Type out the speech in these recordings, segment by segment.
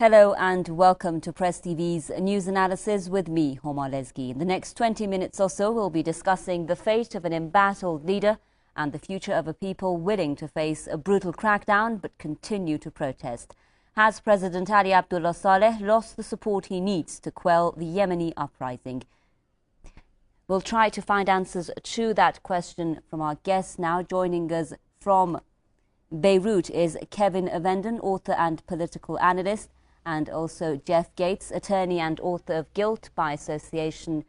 Hello and welcome to Press TV's news analysis with me, Homa Lesgi. In the next 20 minutes or so, we'll be discussing the fate of an embattled leader and the future of a people willing to face a brutal crackdown but continue to protest. Has President Ali Abdullah Saleh lost the support he needs to quell the Yemeni uprising? We'll try to find answers to that question from our guests now. Joining us from Beirut is Kevin Avendon, author and political analyst, and also Jeff Gates, attorney and author of Guilt by Association,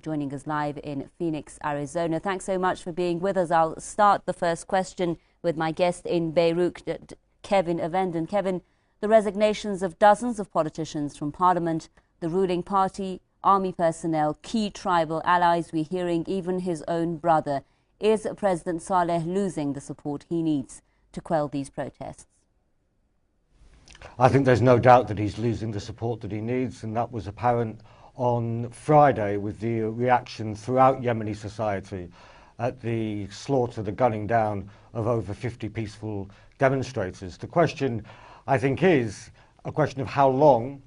joining us live in Phoenix, Arizona. Thanks so much for being with us. I'll start the first question with my guest in Beirut, Kevin Avendon. Kevin, the resignations of dozens of politicians from Parliament, the ruling party, army personnel, key tribal allies, we're hearing even his own brother. Is President Saleh losing the support he needs to quell these protests? I think there's no doubt that he's losing the support that he needs, and that was apparent on Friday with the reaction throughout Yemeni society at the slaughter, the gunning down of over 50 peaceful demonstrators. The question, I think, is a question of how long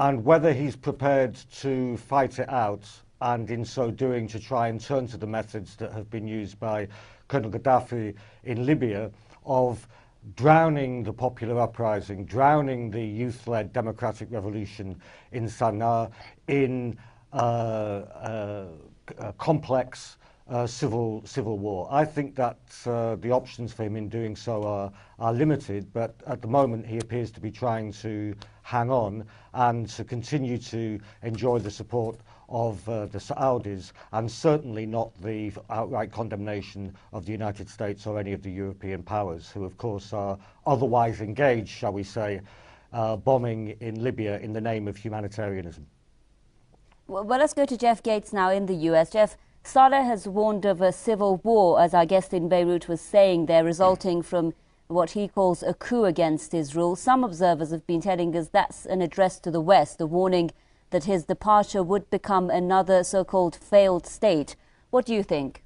and whether he's prepared to fight it out, and in so doing to try and turn to the methods that have been used by Colonel Gaddafi in Libya of drowning the popular uprising, drowning the youth-led democratic revolution in Sana'a in a complex civil war. I think that the options for him in doing so are limited, but at the moment he appears to be trying to hang on and to continue to enjoy the support of the Saudis, and certainly not the outright condemnation of the United States or any of the European powers, who of course are otherwise engaged, shall we say, bombing in Libya in the name of humanitarianism. Well, let's go to Jeff Gates now in the US. Jeff, Saleh has warned of a civil war, as our guest in Beirut was saying there, resulting from what he calls a coup against his rule. Some observers have been telling us that's an address to the West, a warning that his departure would become another so-called failed state. What do you think?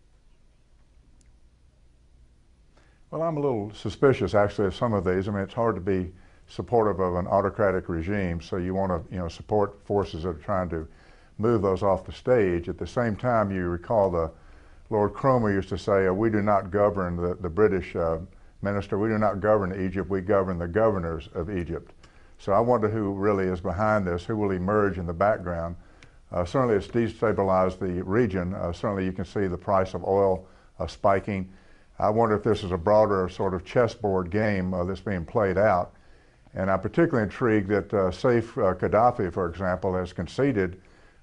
Well, I'm a little suspicious, actually, of some of these. I mean, it's hard to be supportive of an autocratic regime, so you want to, support forces that are trying to move those off the stage. At the same time, you recall the Lord Cromer used to say, we do not govern the British minister, we do not govern Egypt, we govern the governors of Egypt. So I wonder who really is behind this, who will emerge in the background. Certainly it's destabilized the region. Certainly you can see the price of oil spiking. I wonder if this is a broader sort of chessboard game that's being played out. And I'm particularly intrigued that Saif Gaddafi, for example, has conceded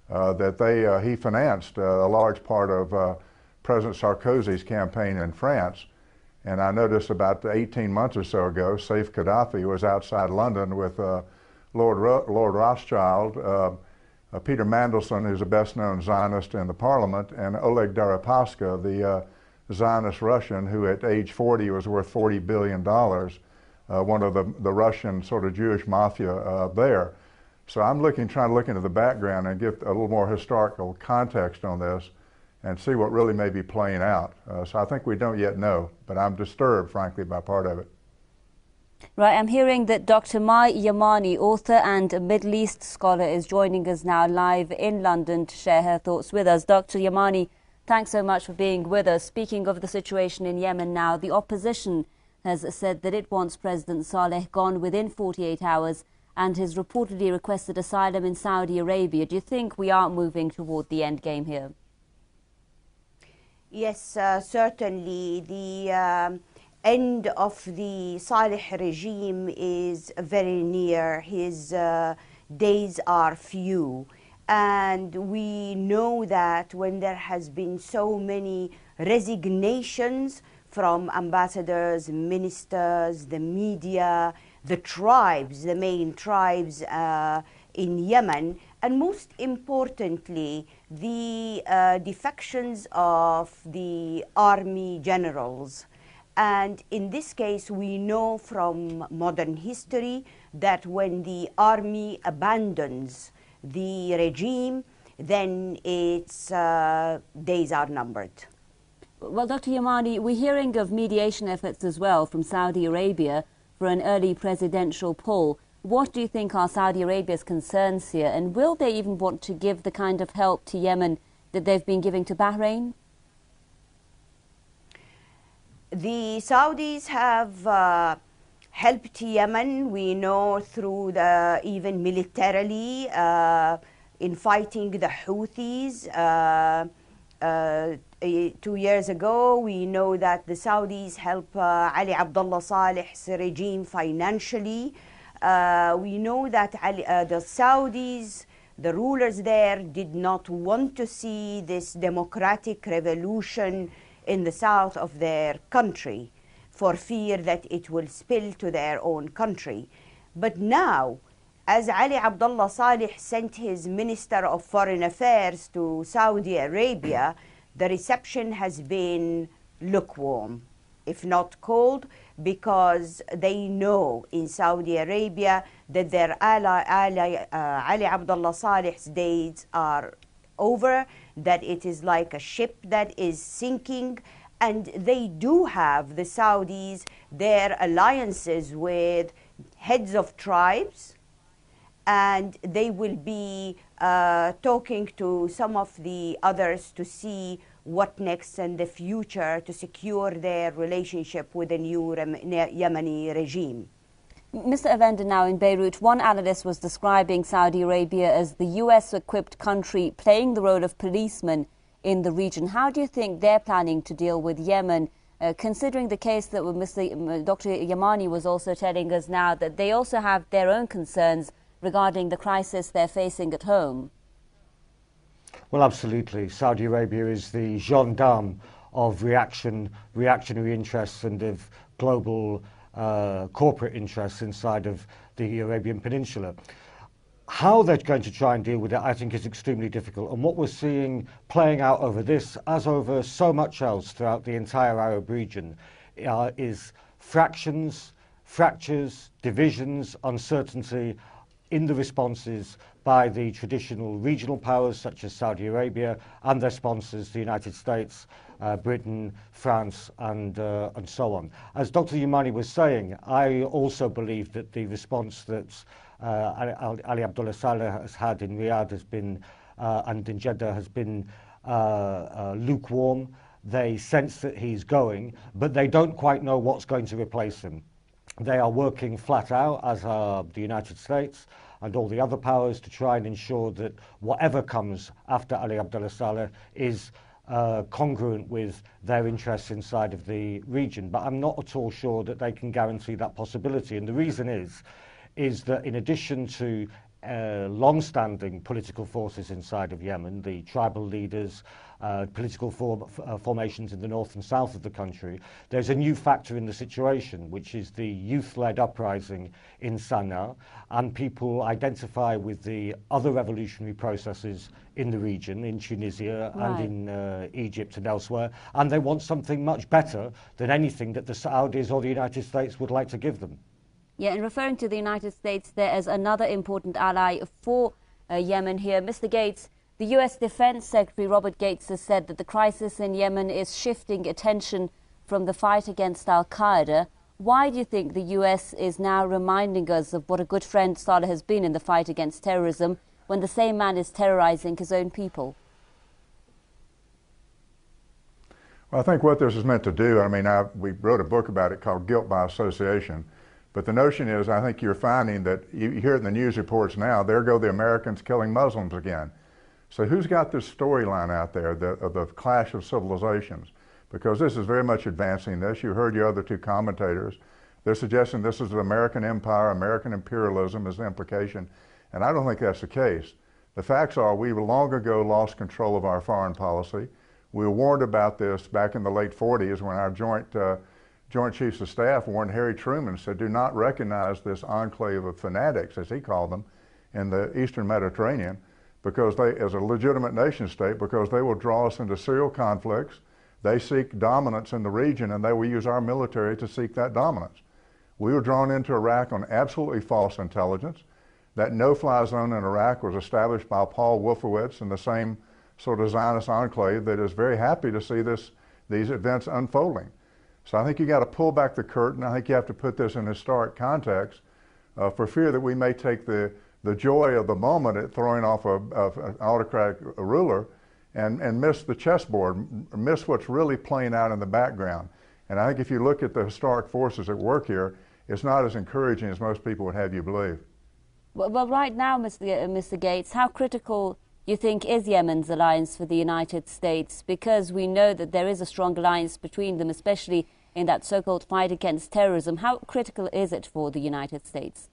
that he financed a large part of President Sarkozy's campaign in France. And I noticed about 18 months or so ago, Saif Gaddafi was outside London with Lord Rothschild, Peter Mandelson, who's the best-known Zionist in the parliament, and Oleg Deripaska, the Zionist Russian, who at age 40 was worth $40 billion, one of the Russian sort of Jewish mafia there. So I'm trying to look into the background and give a little more historical context on this and see what really may be playing out. So I think we don't yet know, but I'm disturbed, frankly, by part of it. Right, I'm hearing that Dr. Mai Yamani, author and a Middle East scholar, is joining us now live in London to share her thoughts with us. Dr. Yamani, thanks so much for being with us. Speaking of the situation in Yemen now, the opposition has said that it wants President Saleh gone within 48 hours and has reportedly requested asylum in Saudi Arabia. Do you think we are moving toward the end game here? Yes, certainly. The end of the Saleh regime is very near. His days are few. And we know that when there has been so many resignations from ambassadors, ministers, the media, the tribes, the main tribes in Yemen, and most importantly, the defections of the army generals. And in this case, we know from modern history that when the army abandons the regime, then its days are numbered. Well, Dr. Yamani, we're hearing of mediation efforts as well from Saudi Arabia for an early presidential poll. What do you think are Saudi Arabia's concerns here, and will they even want to give the kind of help to Yemen that they've been giving to Bahrain? The Saudis have helped Yemen, we know, through even militarily in fighting the Houthis. 2 years ago, we know that the Saudis help Ali Abdullah Saleh's regime financially. We know that the Saudis, the rulers there, did not want to see this democratic revolution in the south of their country for fear that it will spill to their own country. But now, as Ali Abdullah Saleh sent his Minister of Foreign Affairs to Saudi Arabia, the reception has been lukewarm, if not cold, because they know in Saudi Arabia that their ally Ali Abdullah Saleh's days are over, that it is like a ship that is sinking, and they do have, the Saudis, their alliances with heads of tribes, and they will be talking to some of the others to see what next in the future to secure their relationship with the new Yemeni regime. Mr. Avenda, now in Beirut, one analyst was describing Saudi Arabia as the US-equipped country playing the role of policeman in the region. How do you think they're planning to deal with Yemen, considering the case that Dr. Yamani was also telling us now that they also have their own concerns regarding the crisis they're facing at home? Well, absolutely. Saudi Arabia is the gendarme of reactionary interests and of global corporate interests inside of the Arabian Peninsula. How they're going to try and deal with it, I think, is extremely difficult. And what we're seeing playing out over this, as over so much else throughout the entire Arab region, is fractures, divisions, uncertainty in the responses by the traditional regional powers such as Saudi Arabia and their sponsors, the United States, Britain, France, and so on. As Dr. Yamani was saying, I also believe that the response that Ali Abdullah Saleh has had in Riyadh has been, and in Jeddah has been lukewarm. They sense that he's going, but they don't quite know what's going to replace him. They are working flat out, as are the United States and all the other powers, to try and ensure that whatever comes after Ali Abdullah Saleh is congruent with their interests inside of the region. But I'm not at all sure that they can guarantee that possibility. And the reason is that in addition to long-standing political forces inside of Yemen, the tribal leaders, political formations in the north and south of the country, there's a new factor in the situation, which is the youth-led uprising in Sana'a, and people identify with the other revolutionary processes in the region, in Tunisia and in Egypt and elsewhere, and they want something much better than anything that the Saudis or the United States would like to give them. Yeah, and referring to the United States, there is another important ally for Yemen here. Mr. Gates, the U.S. Defense Secretary Robert Gates has said that the crisis in Yemen is shifting attention from the fight against al-Qaeda. Why do you think the U.S. is now reminding us of what a good friend Saleh has been in the fight against terrorism when the same man is terrorizing his own people? Well, I think what this is meant to do, I mean, we wrote a book about it called Guilt by Association. But the notion is, I think you're finding that you hear it in the news reports now, there go the Americans killing Muslims again. So who's got this storyline out there of the clash of civilizations? Because this is very much advancing this. You heard your other two commentators. They're suggesting this is an American empire, American imperialism is the implication. And I don't think that's the case. The facts are we long ago lost control of our foreign policy. We were warned about this back in the late 40s when our Joint Chiefs of Staff warned Harry Truman, said, do not recognize this enclave of fanatics, as he called them, in the Eastern Mediterranean, because they, as a legitimate nation state, because they will draw us into serial conflicts. They seek dominance in the region, and they will use our military to seek that dominance. We were drawn into Iraq on absolutely false intelligence. That no-fly zone in Iraq was established by Paul Wolfowitz in the same sort of Zionist enclave that is very happy to see these events unfolding. So I think you got to pull back the curtain. I think you have to put this in historic context for fear that we may take the joy of the moment at throwing off an autocratic ruler and miss the chessboard, miss what's really playing out in the background. And I think if you look at the historic forces at work here, it's not as encouraging as most people would have you believe. Well, right now, Mr. Gates, how critical you think is Yemen's alliance for the United States? Because we know that there is a strong alliance between them, especially in that so-called fight against terrorism. How critical is it for the United States?